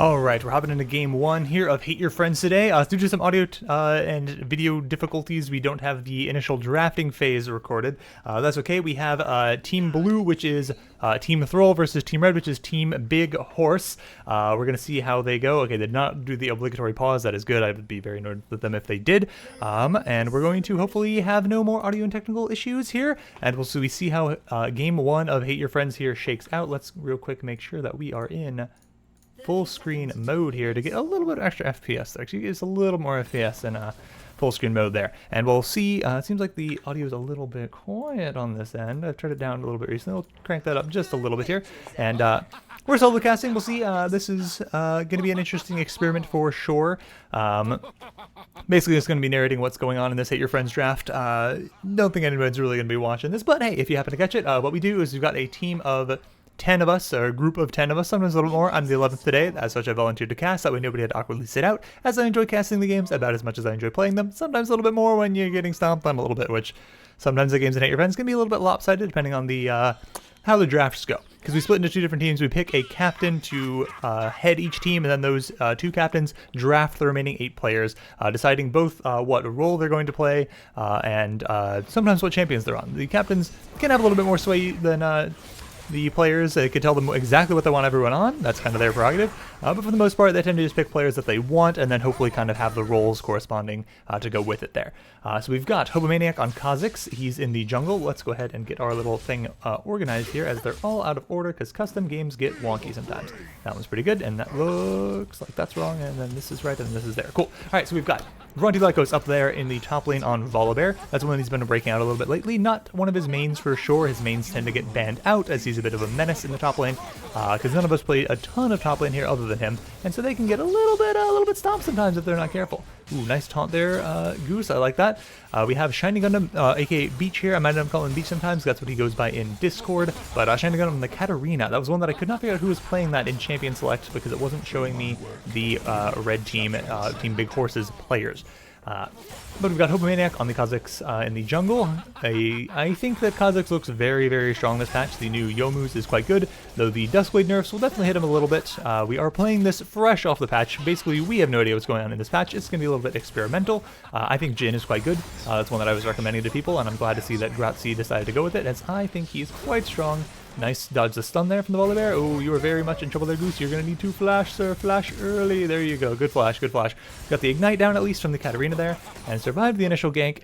Alright, we're hopping into game 1 here of Hate Your Friends today. Due to some audio and video difficulties, we don't have the initial drafting phase recorded. That's okay. We have Team Blue, which is Team Thrull, versus Team Red, which is Team Big Horse. We're going to see how they go. Okay, they did not do the obligatory pause. That is good. I would be very annoyed with them if they did. And we're going to hopefully have no more audio and technical issues here. And we'll see how game 1 of Hate Your Friends here shakes out. Let's real quick make sure that we are in full screen mode here to get a little bit extra FPS. Actually, it's a little more FPS than full screen mode there. And we'll see, it seems like the audio is a little bit quiet on this end. I've turned it down a little bit recently. We'll crank that up just a little bit here. And we're solo casting. We'll see. This is going to be an interesting experiment for sure. Basically, it's going to be narrating what's going on in this Hate Your Friends draft. Don't think anyone's really going to be watching this, but hey, if you happen to catch it, what we do is we've got a team of 10 of us, or a group of 10 of us, sometimes a little more. I'm the 11th today. As such, I volunteered to cast. That way nobody had to awkwardly sit out, as I enjoy casting the games about as much as I enjoy playing them. Sometimes a little bit more when you're getting stomped on a little bit, which sometimes the games in Hate Your Friends can be a little bit lopsided depending on the how the drafts go. Because we split into 2 different teams. We pick a captain to head each team, and then those 2 captains draft the remaining 8 players, deciding both what role they're going to play and sometimes what champions they're on. The captains can have a little bit more sway than the players. They could tell them exactly what they want everyone on. That's kind of their prerogative. But for the most part, they tend to just pick players that they want and then hopefully kind of have the roles corresponding to go with it there. So we've got Hobomaniac on Gratzyy. He's in the jungle. Let's go ahead and get our little thing organized here, as they're all out of order because custom games get wonky sometimes. That one's pretty good, and that looks like that's wrong, and then this is right, and this is there. Cool. All right, so we've got Vronti Lykos up there in the top lane on Volibear. That's one he's been breaking out a little bit lately. Not one of his mains for sure. His mains tend to get banned out as he's a bit of a menace in the top lane, because none of us play a ton of top lane here other than him, and so they can get a little bit stomped sometimes if they're not careful. Ooh, nice taunt there, Goose. I like that. We have Shiny Gundam, aka Beach here. I might end up calling him Beach sometimes. That's what he goes by in Discord. But Shiny Gundam, the Katarina. That was one that I could not figure out who was playing that in Champion Select because it wasn't showing me the red team, Team Big Horse's players. But we've got Hobomaniac on the Gratzyy in the jungle. I think that Gratzyy looks very, very strong this patch. The new Youmu's is quite good, though the Duskblade nerfs will definitely hit him a little bit. We are playing this fresh off the patch. Basically, we have no idea what's going on in this patch. It's going to be a little bit experimental. I think Jin is quite good. That's one that I was recommending to people, and I'm glad to see that Gratzyy decided to go with it, as I think he's quite strong. Nice dodge the stun there from the Volibear. Oh, you are very much in trouble there, Goose. You're going to need to flash, sir. Flash early. There you go. Good flash, good flash. Got the Ignite down at least from the Katarina there, and survived the initial gank.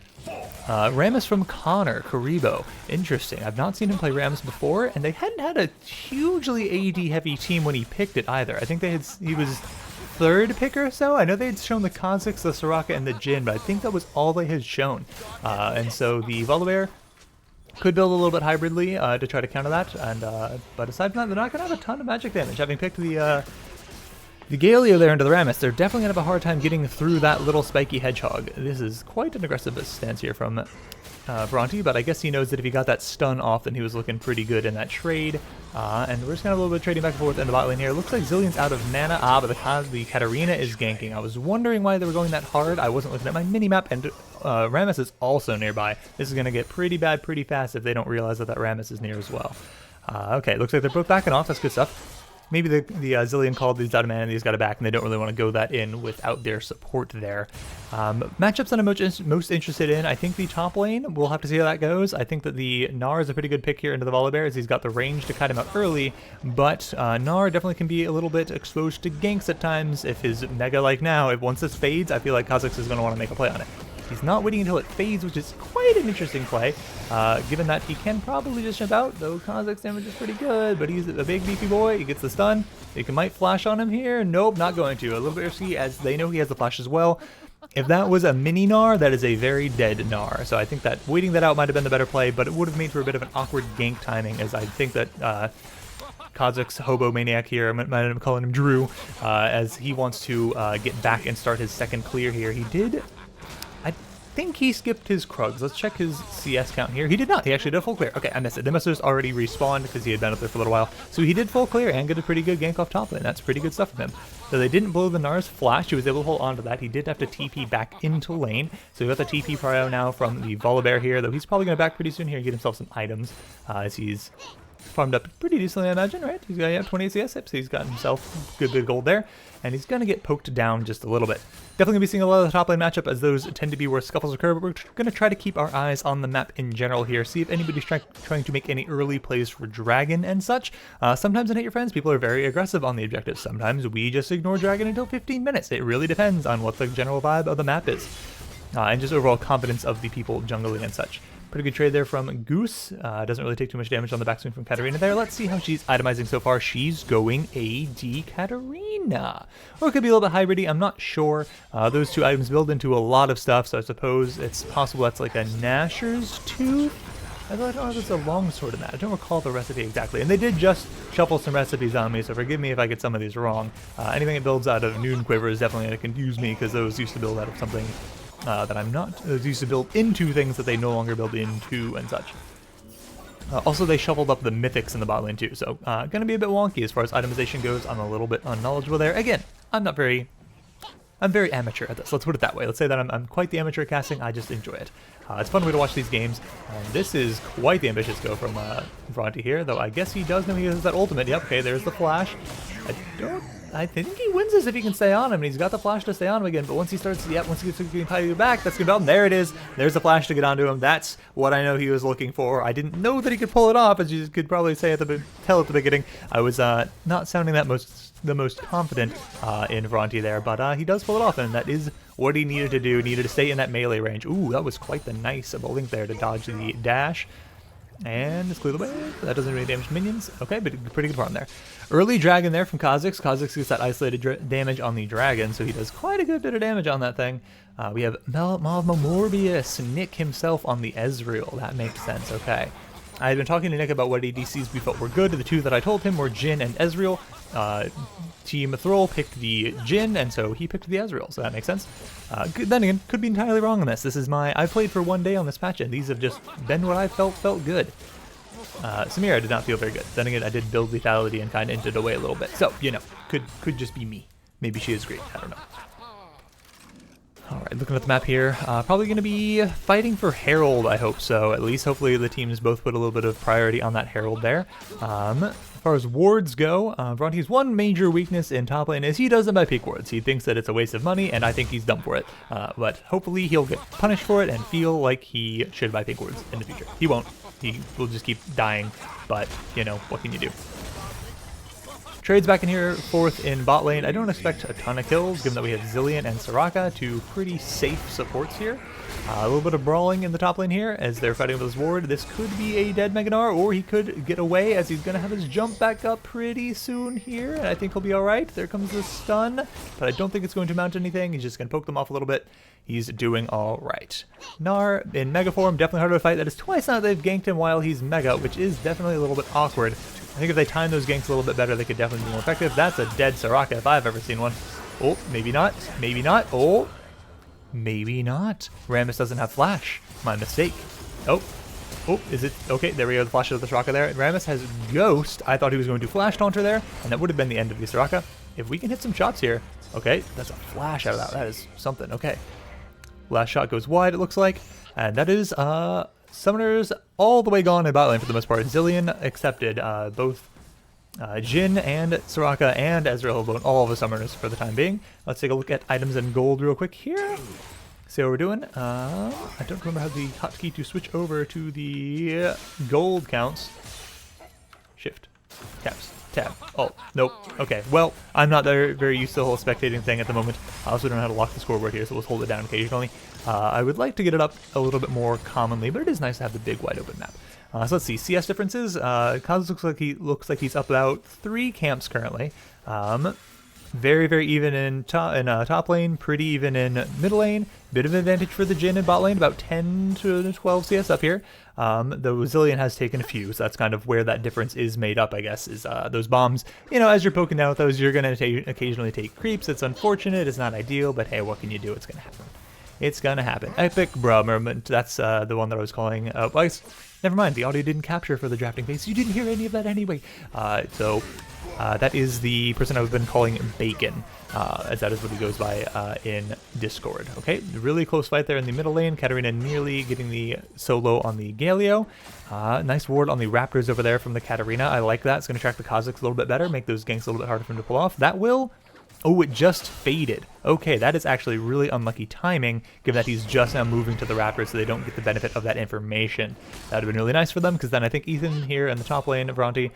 Rammus from Connor, Kirebo. Interesting. I've not seen him play Rammus before, and they hadn't had a hugely AD heavy team when he picked it either. I think he was 3rd pick or so. I know they had shown the Kha'Zix, the Soraka, and the Jin, but I think that was all they had shown. And so the Volibear could build a little bit hybridly to try to counter that, and but aside from that, they're not going to have a ton of magic damage. Having picked the Galio there into the Rammus, they're definitely going to have a hard time getting through that little spiky hedgehog. This is quite an aggressive stance here from Vronti, but I guess he knows that if he got that stun off, then he was looking pretty good in that trade. And we're just going to have a little bit of trading back and forth in the bot lane here. Looks like Zillion's out of mana. But the Katarina is ganking. I was wondering why they were going that hard. I wasn't looking at my mini-map, and Rammus is also nearby. This is going to get pretty bad pretty fast if they don't realize that Rammus is near as well. Okay, looks like they're both backing off. That's good stuff. Maybe the Zillion called these out of mana and these got it back, and they don't really want to go that in without their support there. Matchups that I'm most interested in, I think the top lane, we'll have to see how that goes. I think that the Gnar is a pretty good pick here into the Volibear, as he's got the range to cut him out early, but Gnar definitely can be a little bit exposed to ganks at times. If his Mega, like now, once this fades, I feel like Gratzyy is going to want to make a play on it. He's not waiting until it fades, which is quite an interesting play, given that he can probably just jump out, though Kha'Zix damage is pretty good, but he's a big beefy boy. He gets the stun. They might flash on him here. Nope, not going to. A little bit risky, as they know he has the flash as well. If that was a mini Gnar, that is a very dead Gnar. So I think that waiting that out might have been the better play, but it would have made for a bit of an awkward gank timing, as I think that Gratzyy Hobomaniac here, I might end up calling him Drew, as he wants to get back and start his second clear here. He did, I think he skipped his Krugs. Let's check his CS count here. He did not. He actually did a full clear. Okay, I missed it. They must have just already respawned because he had been up there for a little while. So he did full clear and get a pretty good gank off top lane. That's pretty good stuff from him. So they didn't blow the Gnar's flash. He was able to hold on to that. He did have to TP back into lane. So we got the TP prio now from the Volibear here, though he's probably going to back pretty soon here and get himself some items as he's farmed up pretty decently, I imagine, right? He's got 28 CS hits, so he's got himself a good bit of gold there. And he's going to get poked down just a little bit. Definitely going to be seeing a lot of the top lane matchup, as those tend to be where scuffles occur, but we're going to try to keep our eyes on the map in general here, see if anybody's trying to make any early plays for Dragon and such. Sometimes in Hate Your Friends, people are very aggressive on the objectives. Sometimes we just ignore Dragon until 15 minutes. It really depends on what the general vibe of the map is. And just overall confidence of the people jungling and such. Pretty good trade there from Goose. Doesn't really take too much damage on the backswing from Katarina there. Let's see how she's itemizing so far. She's going AD Katarina. Or it could be a little bit hybridy, I'm not sure. Those two items build into a lot of stuff, so I suppose it's possible that's like a Nashor's Tooth. I don't know if it's a longsword in that. I don't recall the recipe exactly. And they did just shuffle some recipes on me, so forgive me if I get some of these wrong. Anything that builds out of Noon Quiver is definitely going to confuse me, because those used to build out of something that I'm not. Those used to build into things that they no longer build into and such. Also, they shuffled up the mythics in the bot lane too, so gonna be a bit wonky as far as itemization goes. I'm a little bit unknowledgeable there. Again, I'm very amateur at this. Let's put it that way. Let's say that I'm quite the amateur at casting. I just enjoy it. It's a fun way to watch these games. This is quite the ambitious go from Vronti here, though I guess he does know he has that ultimate. Yep, okay, there's the flash. I think he wins this if he can stay on him, and he's got the flash to stay on him again, but once he starts, once he gets getting back, that's gonna be, there it is. There's the flash to get onto him. That's what I know he was looking for. I didn't know that he could pull it off, as you could probably say tell at the beginning. I was not sounding the most confident in Vronti there, but he does pull it off, and that is what he needed to do. Needed to stay in that melee range. Ooh, that was quite the nice link there to dodge the dash. And just clear the way. That doesn't really damage minions. Okay, but pretty good farm there. Early dragon there from Kha'Zix. Kha'Zix gets that isolated damage on the dragon, so he does quite a good bit of damage on that thing. We have Morbius, Nick himself on the Ezreal. That makes sense, okay. I had been talking to Nick about what ADCs we felt were good. The two that I told him were Jhin and Ezreal. Team Thrull picked the Jhin, and so he picked the Ezreal, so that makes sense. Then again, could be entirely wrong on this. This is I've played for one day on this patch, and these have just been what I felt good. Samira did not feel very good. Then again, I did build lethality and kind of ended away a little bit. So, could just be me. Maybe she is great. I don't know. Alright, looking at the map here, probably going to be fighting for Herald, I hope so. At least, hopefully, the teams both put a little bit of priority on that Herald there. As far as wards go, Vronti's one major weakness in top lane is he doesn't buy peak wards. He thinks that it's a waste of money, and I think he's dumb for it. But hopefully he'll get punished for it and feel like he should buy peak wards in the future. He won't. He will just keep dying, but, what can you do? Trades back in here, fourth in bot lane. I don't expect a ton of kills, given that we have Zilean and Soraka, two pretty safe supports here. A little bit of brawling in the top lane here as they're fighting with his ward. This could be a dead Mega Gnar, or he could get away as he's going to have his jump back up pretty soon here, and I think he'll be alright. There comes the stun, but I don't think it's going to amount to anything. He's just going to poke them off a little bit. He's doing alright. Gnar in Mega form, definitely harder to fight. That is twice now they've ganked him while he's Mega, which is definitely a little bit awkward. I think if they time those ganks a little bit better, they could definitely be more effective. That's a dead Soraka if I've ever seen one. Oh, maybe not. Maybe not. Oh, maybe not. Rammus doesn't have flash. My mistake. Oh, is it? Okay, there we go. The flash of the Soraka there. Rammus has Ghost. I thought he was going to flash taunt her there, and that would have been the end of the Soraka. If we can hit some shots here. Okay, that's a flash out of that. That is something. Okay. Last shot goes wide, it looks like. And that is, summoners all the way gone in bot lane for the most part. Zilean accepted. Both Jhin and Soraka and Ezreal have all of the summoners for the time being. Let's take a look at items and gold real quick here. See how we're doing. I don't remember how the hotkey to switch over to the gold counts. Shift. Tabs. Tab. Oh, nope. Okay, well, I'm not very used to the whole spectating thing at the moment. I also don't know how to lock the scoreboard here, so let's hold it down occasionally. I would like to get it up a little bit more commonly, but it is nice to have the big wide open map. So let's see, CS differences. Kha'Zix looks like he's up about 3 camps currently. Very even in top lane, pretty even in middle lane. Bit of advantage for the Jhin in bot lane, about 10 to 12 CS up here. Though Zilean has taken a few, so that's kind of where that difference is made up, I guess, is those bombs. As you're poking down with those, you're going to occasionally take creeps. It's unfortunate, it's not ideal, but hey, what can you do? It's going to happen. It's gonna happen. Epic bruh moment. That's the one that I was calling. Well, never mind. The audio didn't capture for the drafting phase. You didn't hear any of that anyway. That is the person I've been calling Bacon, as that is what he goes by in Discord. Okay, really close fight there in the middle lane. Katarina nearly getting the solo on the Galio. Nice ward on the Raptors over there from the Katarina. I like that. It's going to track the Kazakhs a little bit better, make those ganks a little bit harder for him to pull off. That will... Oh, it just faded. Okay, that is actually really unlucky timing, given that he's just now moving to the Raptors, so they don't get the benefit of that information. That would have been really nice for them, because then I think Ethan here in the top lane, Vronti,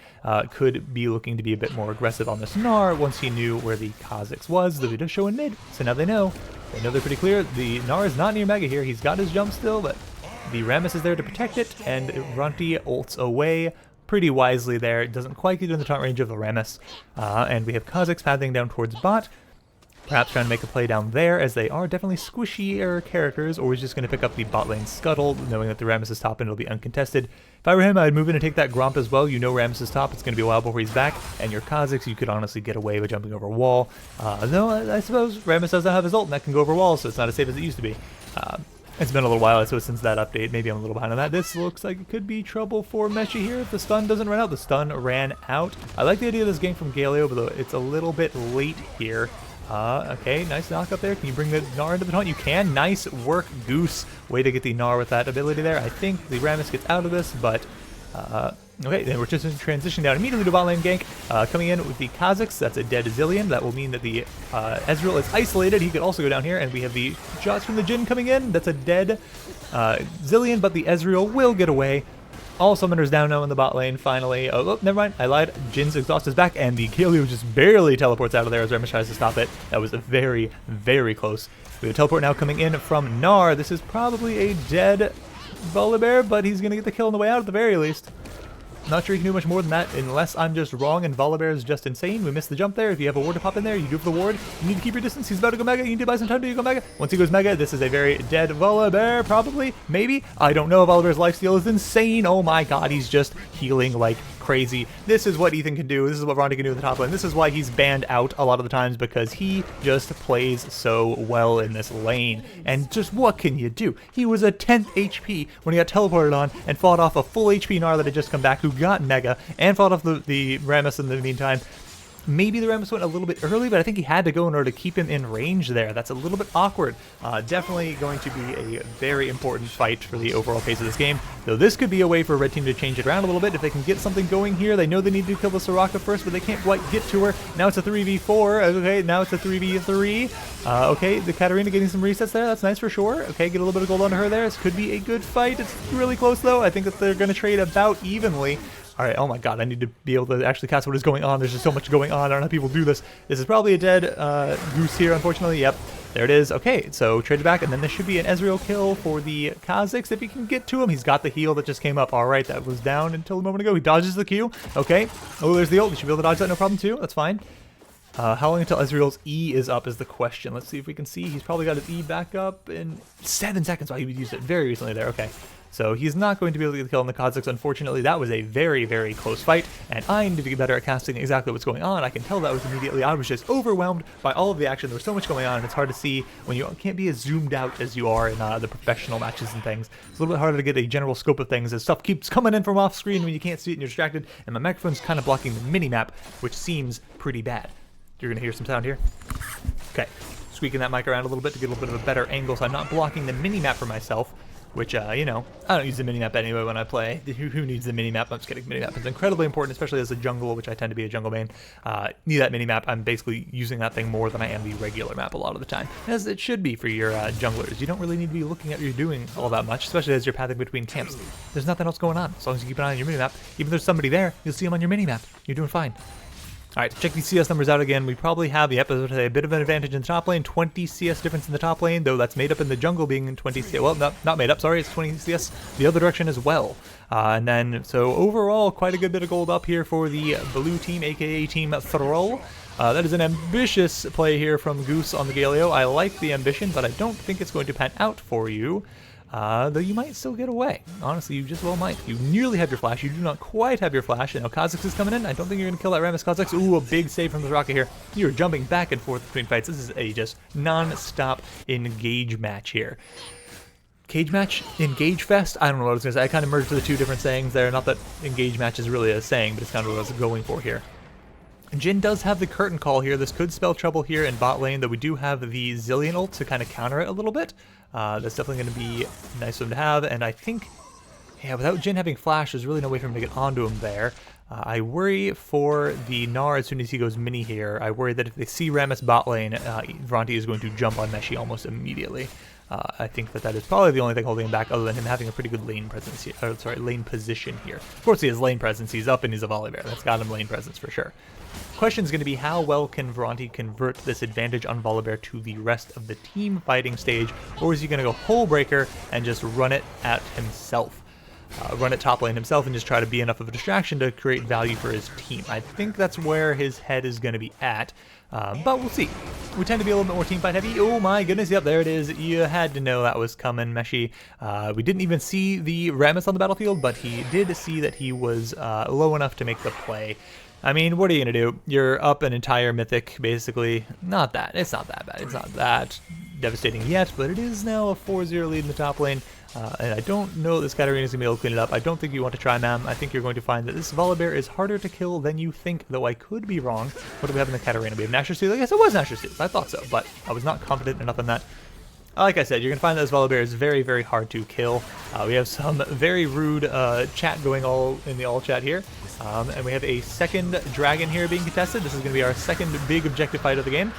could be looking to be a bit more aggressive on this Gnar once he knew where the Kazakhs was. The video show in mid, so now they know. They know they're pretty clear. The Gnar is not near Mega here. He's got his jump still, but the Rammus is there to protect it, and Vronti ults away pretty wisely there. It doesn't quite get in the taunt range of the Rammus. And we have Kazakhs pathing down towards bot. Perhaps trying to make a play down there, as they are definitely squishier characters, or he's just going to pick up the bot lane scuttle, knowing that the Rammus is top and it'll be uncontested. If I were him, I'd move in and take that Gromp as well. You know Rammus is top, it's going to be a while before he's back, and your Kazakhs, you could honestly get away by jumping over a wall. Though I suppose Rammus doesn't have his ult, and that can go over walls, so it's not as safe as it used to be. It's been a little while, so since that update, maybe I'm a little behind on that. This looks like it could be trouble for Meshi here if the stun doesn't run out. The stun ran out. I like the idea of this gank from Galio, but it's a little bit late here. Okay, nice knock up there. Can you bring the Gnar into the taunt? You can. Nice work, Goose. Way to get the Gnar with that ability there. I think the Rammus gets out of this, but... okay, then we're just in transition down immediately to bot lane gank. Coming in with the Kazakhs, that's a dead Zillion. That will mean that the Ezreal is isolated. He could also go down here, and we have the shots from the Jhin coming in. That's a dead Zillion, but the Ezreal will get away. All summoners down now in the bot lane, finally. Oh, never mind, I lied. Jin's exhaust is back, and the Galio just barely teleports out of there as Rammus tries to stop it. That was very, very close. We have a teleport now coming in from Gnar. This is probably a dead Volibear, but he's going to get the kill on the way out at the very least. Not sure you can do much more than that unless I'm just wrong and Volibear is just insane. We missed the jump there. If you have a ward to pop in there, you do for the ward. You need to keep your distance. He's about to go Mega. You need to buy some time to go Mega. Once he goes Mega, this is a very dead Volibear, probably. Maybe. I don't know. Volibear's lifesteal is insane. Oh my god, he's just healing like crazy. This is what Ethan can do. This is what Vronti can do in the top lane. This is why he's banned out a lot of the times, because he just plays so well in this lane. And just what can you do? He was a 10th HP when he got teleported on and fought off a full HP Gnar that had just come back who got Mega and fought off the Rammus in the meantime. Maybe the Rammus went a little bit early, but I think he had to go in order to keep him in range there. That's a little bit awkward. Definitely going to be a very important fight for the overall pace of this game. Though this could be a way for Red Team to change it around a little bit. If they can get something going here, they know they need to kill the Soraka first, but they can't quite get to her. Now it's a 3v4. Okay, now it's a 3v3. Okay, the Katarina getting some resets there. That's nice for sure. Okay, get a little bit of gold on her there. This could be a good fight. It's really close, though. I think that they're going to trade about evenly. Alright, oh my god, I need to be able to actually cast what is going on. There's just so much going on. I don't know how people do this. This is probably a dead Goose here, unfortunately. Yep, there it is. Okay, so traded back, and then this should be an Ezreal kill for the Kazakhs if he can get to him. He's got the heal that just came up. Alright, that was down until a moment ago. He dodges the Q. Okay. Oh, there's the ult. He should be able to dodge that, no problem too. That's fine. How long until Ezreal's E is up is the question. Let's see if we can see. He's probably got his E back up in 7 seconds. Wow, he used it very recently there. Okay. So he's not going to be able to get the kill on the Kazakhs, unfortunately. That was a very, very close fight, and I need to get better at casting exactly what's going on. I can tell that was immediately. I was just overwhelmed by all of the action. There was so much going on, and it's hard to see when you can't be as zoomed out as you are in the professional matches and things. It's a little bit harder to get a general scope of things as stuff keeps coming in from off screen when you can't see it and you're distracted, and my microphone's kind of blocking the mini-map, which seems pretty bad. You're going to hear some sound here. Okay, squeaking that mic around a little bit to get a little bit of a better angle so I'm not blocking the mini-map for myself. Which, you know, I don't use the minimap anyway when I play. Who needs the minimap? I'm just kidding. Minimap is incredibly important, especially as a jungle, which I tend to be a jungle main. Need that minimap. I'm basically using that thing more than I am the regular map a lot of the time, as it should be for your junglers. You don't really need to be looking at what you're doing all that much, especially as you're pathing between camps. There's nothing else going on. As long as you keep an eye on your minimap, even if there's somebody there, you'll see them on your minimap. You're doing fine. Alright, check these CS numbers out again. We probably have the episode today a bit of an advantage in the top lane. 20 CS difference in the top lane, though that's made up in the jungle being in 20 CS. Well, not made up, sorry, it's 20 CS the other direction as well. And then, so overall, quite a good bit of gold up here for the blue team, aka Team Thrull. That is an ambitious play here from Goose on the Galio. I like the ambition, but I don't think it's going to pan out for you. though you might still get away. Honestly, you just well might. You nearly have your flash. You do not quite have your flash. And now Kha'Zix is coming in. I don't think you're going to kill that Rammus Kha'Zix. Ooh, a big save from the Rocket here. You're jumping back and forth between fights. This is a just non-stop engage match here. Cage match? Engage fest? I don't know what I was going to say. I kind of merged the two different sayings there. Not that engage match is really a saying, but it's kind of what I was going for here. Jhin does have the curtain call here. This could spell trouble here in bot lane, though we do have the Zillion ult to kind of counter it a little bit. That's definitely going to be nice for him to have, and I think, yeah, without Jhin having flash, there's really no way for him to get onto him there. I worry for the Gnar as soon as he goes mini here. I worry that if they see Rammus bot lane, Vronti is going to jump on Meshi almost immediately. I think that is probably the only thing holding him back, other than him having a pretty good lane presence here. Lane position here. Of course, he has lane presence. He's up and he's a Volibear. That's got him lane presence for sure. Question is going to be, how well can Vronti convert this advantage on Volibear to the rest of the team fighting stage, or is he going to go Hull Breaker and just run it at himself? Run it top lane himself and just try to be enough of a distraction to create value for his team. I think that's where his head is going to be at, but we'll see. We tend to be a little bit more team fight heavy. Oh my goodness, yep, there it is. You had to know that was coming, Meshi. We didn't even see the Rammus on the battlefield, but he did see that he was low enough to make the play. I mean, what are you going to do? You're up an entire mythic, basically. Not that. It's not that bad. It's not that devastating yet, but it is now a 4-0 lead in the top lane. And I don't know this Katarina is going to be able to clean it up. I don't think you want to try, ma'am. I think you're going to find that this Volibear is harder to kill than you think, though I could be wrong. What do we have in the Katarina? We have Nashor Steel. Yes, it was Nashor Steel. I thought so, but I was not confident enough in that. Like I said, you're going to find that this Volibear is very, very hard to kill. We have some very rude chat going all in the all chat here. And we have a second dragon here being contested. This is going to be our second big objective fight of the game.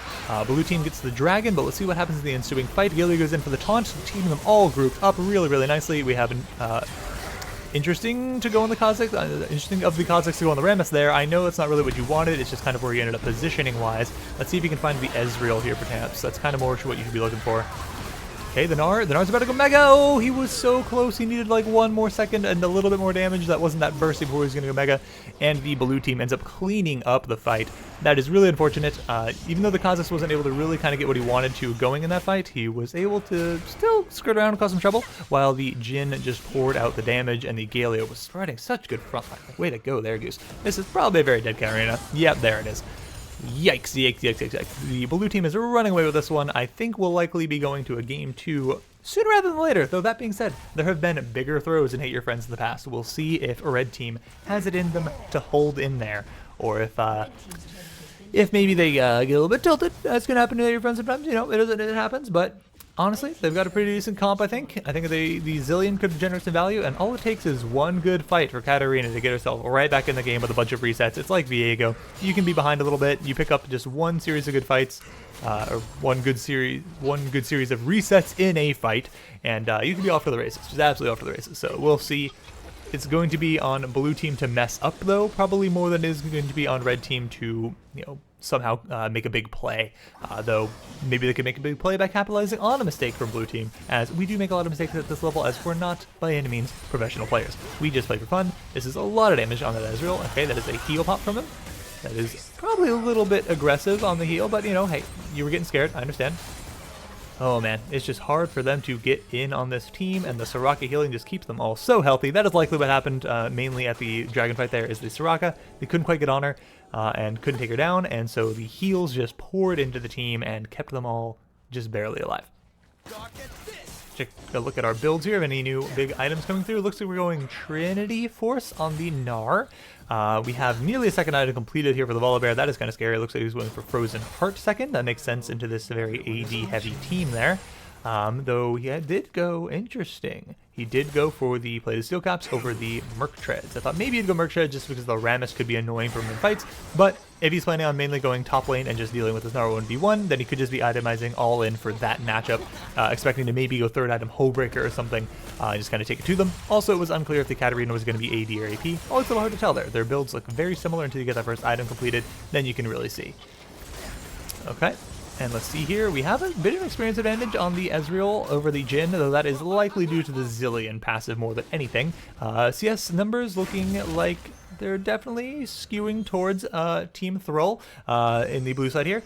Blue team gets the dragon, but let's see what happens in the ensuing fight. Gilly goes in for the taunt, keeping them all grouped up really, really nicely. We have interesting to go on the Kha'Zix, interesting of the Kha'Zix to go on the Rammus there. I know it's not really what you wanted, it's just kind of where you ended up positioning-wise. Let's see if you can find the Ezreal here, perhaps. That's kind of more what you should be looking for. Okay, the Nar's about to go Mega! Oh, he was so close. He needed like 1 more second and a little bit more damage. That wasn't that bursty before he was going to go Mega. And the blue team ends up cleaning up the fight. That is really unfortunate. Even though the Kha'Zix wasn't able to really kind of get what he wanted to going in that fight, he was able to still skirt around and cause some trouble, while the Jhin just poured out the damage, and the Galio was spreading such good front line. Way to go there, Goose. This is probably a very dead Katarina. Yep, there it is. Yikes, yikes, yikes, yikes, yikes. The blue team is running away with this one. I think we'll likely be going to a game 2 sooner rather than later. Though that being said, there have been bigger throws in Hate Your Friends in the past. We'll see if a red team has it in them to hold in there, or if maybe they get a little bit tilted. That's going to happen to Hate Your Friends sometimes. You know, it happens, but honestly, they've got a pretty decent comp, I think. I think the Zillion could generate some value, and all it takes is one good fight for Katarina to get herself right back in the game with a bunch of resets. It's like Viego. You can be behind a little bit, you pick up just one series of good fights, or one good series of resets in a fight, and you can be off for the races. Just absolutely off for the races. So we'll see. It's going to be on blue team to mess up, though, probably more than it is going to be on red team to, you know, somehow make a big play, though maybe they could make a big play by capitalizing on a mistake from blue team, as we do make a lot of mistakes at this level, as we're not by any means professional players. We just play for fun. This is a lot of damage on that Ezreal. Okay, that is a heal pop from him. That is probably a little bit aggressive on the heal, but you know, hey, you were getting scared, I understand. Oh man, it's just hard for them to get in on this team, and the Soraka healing just keeps them all so healthy. That is likely what happened mainly at the dragon fight there, is the Soraka. They couldn't quite get on her and couldn't take her down, and so the heals just poured into the team and kept them all just barely alive. Take a look at our builds here. Have any new big items coming through? Looks like we're going Trinity Force on the Gnar. We have nearly a second item completed here for the Volibear. That is kind of scary. It looks like he's going for Frozen Heart second. That makes sense into this very AD heavy team there. Though he did go interesting. He did go for the Plated Steel Caps over the Merc Treads. I thought maybe he'd go Merc Treads just because the Rammus could be annoying for him in fights, but if he's planning on mainly going top lane and just dealing with his Gnar 1v1, then he could just be itemizing all in for that matchup, expecting to maybe go third item Hullbreaker or something, just kind of take it to them. Also, it was unclear if the Katarina was going to be AD or AP. Always a little hard to tell there. Their builds look very similar until you get that first item completed, then you can really see. Okay. And let's see here, we have a bit of experience advantage on the Ezreal over the Jhin, though that is likely due to the Zillion passive more than anything. CS numbers looking like they're definitely skewing towards Team Thrull in the blue side here,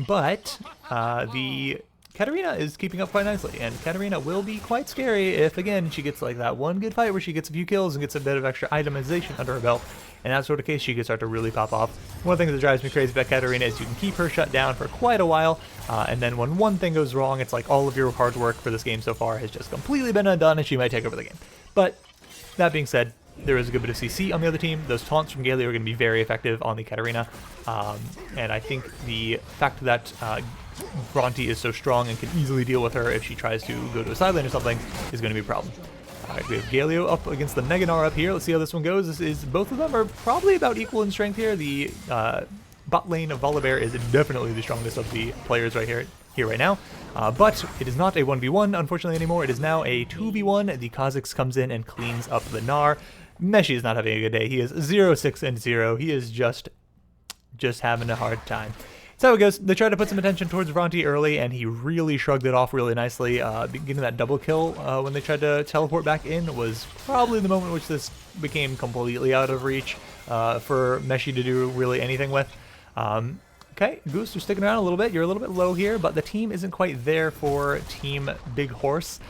but the Katarina is keeping up quite nicely, and Katarina will be quite scary if, again, she gets like that one good fight where she gets a few kills and gets a bit of extra itemization under her belt. In that sort of case, she can start to really pop off. One of the things that drives me crazy about Katarina is you can keep her shut down for quite a while, and then when one thing goes wrong, it's like all of your hard work for this game so far has just completely been undone, and she might take over the game. But that being said, there is a good bit of CC on the other team. Those taunts from Galio are going to be very effective on the Katarina, and I think the fact that Vronti is so strong and can easily deal with her if she tries to go to a side lane or something is going to be a problem. Alright, we have Galio up against the Neganar up here. Let's see how this one goes. Both of them are probably about equal in strength here. The bot lane of Volibear is definitely the strongest of the players here right now. But it is not a 1v1, unfortunately, anymore. It is now a 2v1. The Kha'Zix comes in and cleans up the Gnar. Meshi is not having a good day. He is 0-6-0. He is just having a hard time. So it goes. They tried to put some attention towards Vronti early, and he really shrugged it off really nicely. Getting that double kill when they tried to teleport back in was probably the moment which this became completely out of reach for Meshi to do really anything with. Okay, Goose, you're sticking around a little bit. You're a little bit low here, but the team isn't quite there for Team Big Horse.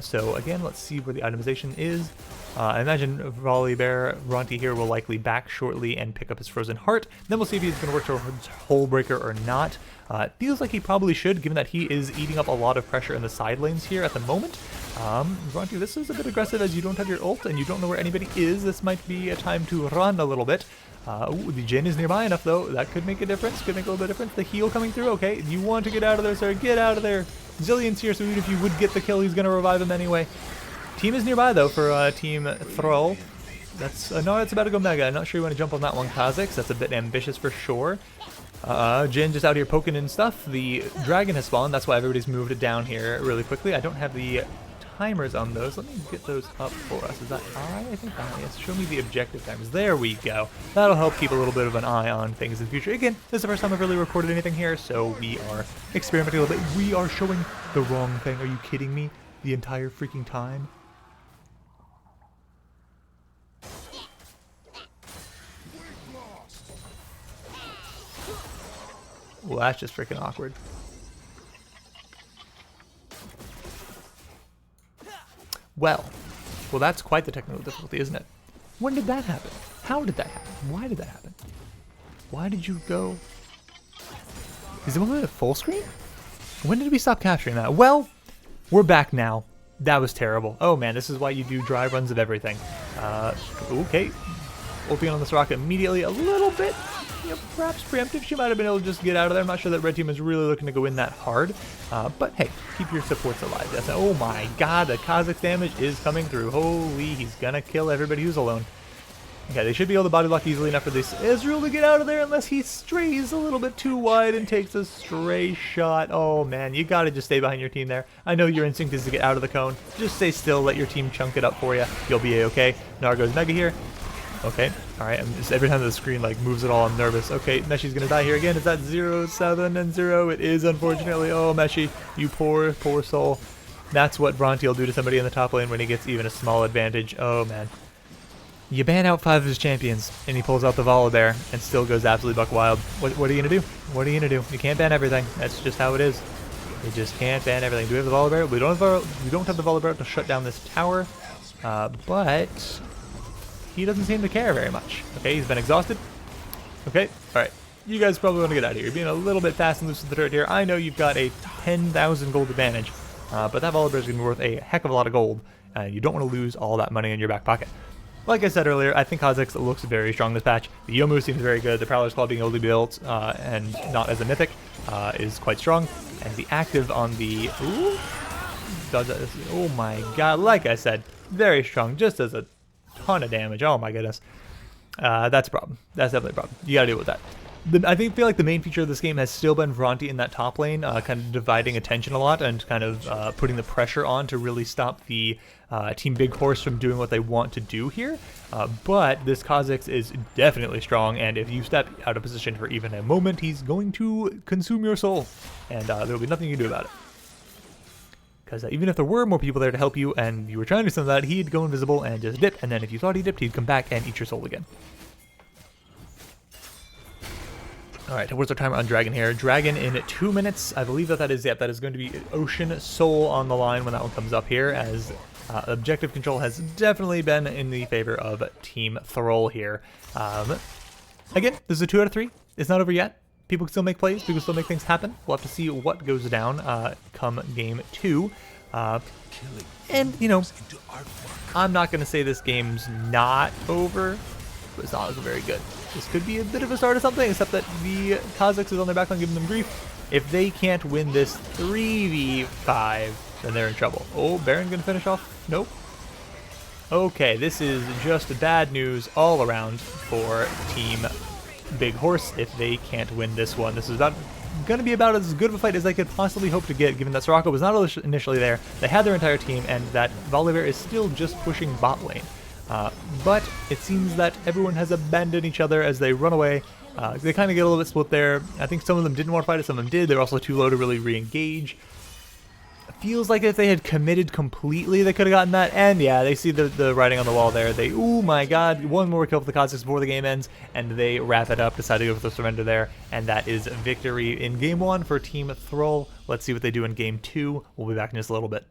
So again, let's see where the itemization is. I imagine Vronti here will likely back shortly and pick up his Frozen Heart. Then we'll see if he's going to work towards Hole Breaker or not. It feels like he probably should, given that he is eating up a lot of pressure in the side lanes here at the moment. Vronti, this is a bit aggressive as you don't have your ult and you don't know where anybody is. This might be a time to run a little bit. Ooh, the Jhin is nearby enough, though. That could make a difference. Could make a little bit of difference. The heal coming through. Okay, you want to get out of there, sir. Get out of there. Zillion's here, so even if you would get the kill, he's going to revive him anyway. Team is nearby, though, for Team Thrull. No, it's about to go Mega. I'm not sure you want to jump on that one, Kha'Zix. That's a bit ambitious for sure. Jhin just out here poking and stuff. The dragon has spawned. That's why everybody's moved it down here really quickly. I don't have the timers on those. Let me get those up for us. Is that high? I think high. Yes. Show me the objective timers. There we go. That'll help keep a little bit of an eye on things in the future. Again, this is the first time I've really recorded anything here, so we are experimenting a little bit. We are showing the wrong thing. Are you kidding me? The entire freaking time? Well, that's just freaking awkward. Well, that's quite the technical difficulty, isn't it? When did that happen? How did that happen? Why did that happen? Why did you go? Is it only at full screen? When did we stop capturing that? Well, we're back now. That was terrible. Oh man, this is why you do dry runs of everything. Okay. Ulting on this rocket immediately, a little bit, perhaps preemptive. She might have been able to just get out of there. I'm not sure that red team is really looking to go in that hard. But hey, keep your supports alive. That's, oh my god, the Kha'Zix damage is coming through. Holy, he's gonna kill everybody who's alone. Okay, they should be able to body block easily enough for this Ezreal to get out of there unless he strays a little bit too wide and takes a stray shot. Oh man, you gotta just stay behind your team there. I know your instinct is to get out of the cone. Just stay still, let your team chunk it up for you. You'll be a-okay. Gnar goes Mega here. Okay, alright, every time the screen like moves at all, I'm nervous. Okay, Meshi's gonna die here again. Is that 0, 7, and 0? It is, unfortunately. Oh, Meshi, you poor, poor soul. That's what Vronti will do to somebody in the top lane when he gets even a small advantage. Oh, man. You ban out 5 of his champions, and he pulls out the Volibear and still goes absolutely buck wild. What are you gonna do? What are you gonna do? You can't ban everything. That's just how it is. You just can't ban everything. Do we have the Volibear? We don't have the Volibear to shut down this tower, but he doesn't seem to care very much. Okay, he's been exhausted. Okay, alright. You guys probably want to get out of here. You're being a little bit fast and loose with the turret here. I know you've got a 10,000 gold advantage, but that Volibear is going to be worth a heck of a lot of gold, and you don't want to lose all that money in your back pocket. Like I said earlier, I think Kha'Zix looks very strong this patch. The Yomu seems very good. The Prowler's Claw being able to be built and not as a mythic is quite strong. And the active on the... Ooh, oh my god, like I said, very strong, just as a ton of damage. Oh my goodness. That's a problem. That's definitely a problem. You gotta deal with that. I feel like the main feature of this game has still been Vronti in that top lane, kind of dividing attention a lot and kind of putting the pressure on to really stop the Team Big Horse from doing what they want to do here. But this Kha'Zix is definitely strong, and if you step out of position for even a moment, he's going to consume your soul, and there will be nothing you can do about it. Because even if there were more people there to help you and you were trying to do some of that, he'd go invisible and just dip, and then if you thought he dipped, he'd come back and eat your soul again. All right, what's our timer on Dragon here? Dragon in 2 minutes. I believe that is, yep, that is going to be Ocean Soul on the line when that one comes up here, as objective control has definitely been in the favor of Team Thrull here. Again, this is a 2 out of 3. It's not over yet. People can still make plays. People can still make things happen. We'll have to see what goes down come game 2. And, you know, I'm not going to say this game's not over, but it's not looking very good. This could be a bit of a start of something, except that the Kazakhs is on their backline giving them grief. If they can't win this 3v5, then they're in trouble. Oh, Baron going to finish off? Nope. Okay, this is just bad news all around for Team Big Horse if they can't win this one. This is going to be about as good of a fight as they could possibly hope to get, given that Soraka was not initially there. They had their entire team, and that Volibear is still just pushing bot lane. But it seems that everyone has abandoned each other as they run away. They kind of get a little bit split there. I think some of them didn't want to fight it, some of them did. They're also too low to really re-engage. Feels like if they had committed completely, they could have gotten that. And yeah, they see the writing on the wall there. They, oh my god, one more kill for the Kazakhs before the game ends, and they wrap it up, decide to go for the surrender there, and that is victory in game 1 for Team Thrull. Let's see what they do in game 2. We'll be back in just a little bit.